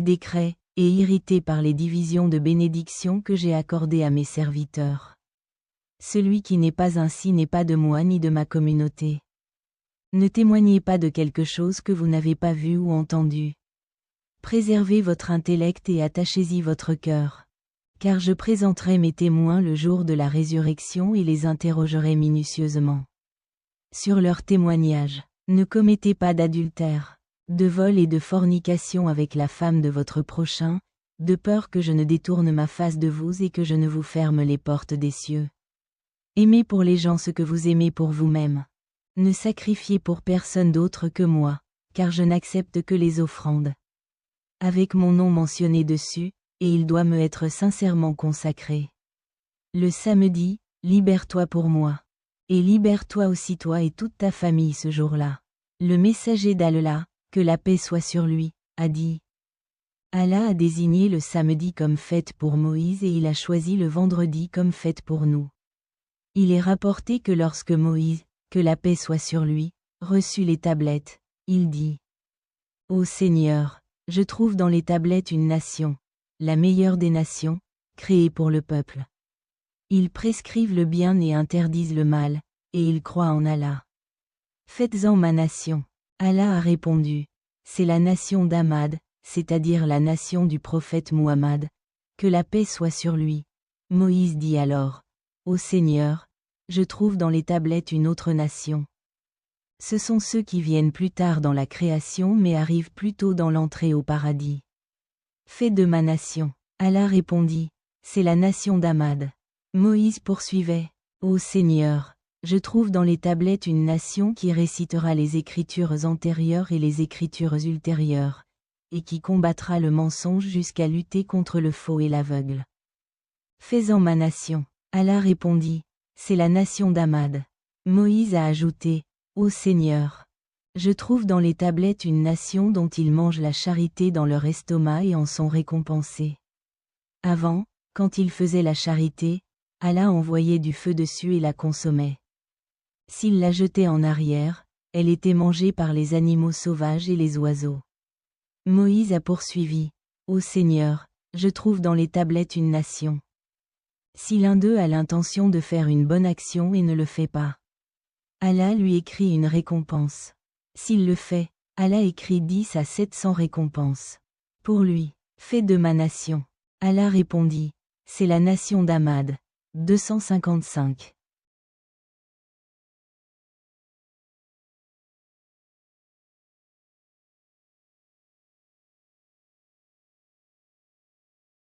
décrets, et irrité par les divisions de bénédictions que j'ai accordées à mes serviteurs. Celui qui n'est pas ainsi n'est pas de moi ni de ma communauté. Ne témoignez pas de quelque chose que vous n'avez pas vu ou entendu. Préservez votre intellect et attachez-y votre cœur. Car je présenterai mes témoins le jour de la résurrection et les interrogerai minutieusement. Sur leur témoignage, ne commettez pas d'adultère, de vol et de fornication avec la femme de votre prochain, de peur que je ne détourne ma face de vous et que je ne vous ferme les portes des cieux. Aimez pour les gens ce que vous aimez pour vous-même. Ne sacrifiez pour personne d'autre que moi, car je n'accepte que les offrandes. Avec mon nom mentionné dessus, et il doit me être sincèrement consacré. Le samedi, libère-toi pour moi. Et libère-toi aussi toi et toute ta famille ce jour-là. Le messager d'Allah, que la paix soit sur lui, a dit. Allah a désigné le samedi comme fête pour Moïse et il a choisi le vendredi comme fête pour nous. Il est rapporté que lorsque Moïse, que la paix soit sur lui, reçut les tablettes, il dit. Ô Seigneur, je trouve dans les tablettes une nation, la meilleure des nations, créée pour le peuple. Ils prescrivent le bien et interdisent le mal, et ils croient en Allah. Faites-en ma nation. Allah a répondu. C'est la nation d'Ahmad, c'est-à-dire la nation du prophète Muhammad, que la paix soit sur lui. Moïse dit alors. Ô Seigneur, je trouve dans les tablettes une autre nation. Ce sont ceux qui viennent plus tard dans la création mais arrivent plus tôt dans l'entrée au paradis. Fais de ma nation. Allah répondit. C'est la nation d'Ahmad. Moïse poursuivait. Ô Seigneur, je trouve dans les tablettes une nation qui récitera les écritures antérieures et les écritures ultérieures, et qui combattra le mensonge jusqu'à lutter contre le faux et l'aveugle. Fais-en ma nation. Allah répondit. C'est la nation d'Ahmad. Moïse a ajouté. Ô Seigneur, je trouve dans les tablettes une nation dont ils mangent la charité dans leur estomac et en sont récompensés. Avant, quand ils faisaient la charité, Allah envoyait du feu dessus et la consommait. S'il la jetait en arrière, elle était mangée par les animaux sauvages et les oiseaux. Moïse a poursuivi. Ô Seigneur, je trouve dans les tablettes une nation. Si l'un d'eux a l'intention de faire une bonne action et ne le fait pas, Allah lui écrit une récompense. S'il le fait, Allah écrit 10 à 700 récompenses. Pour lui, fais de ma nation. Allah répondit. C'est la nation d'Ahmad. 255.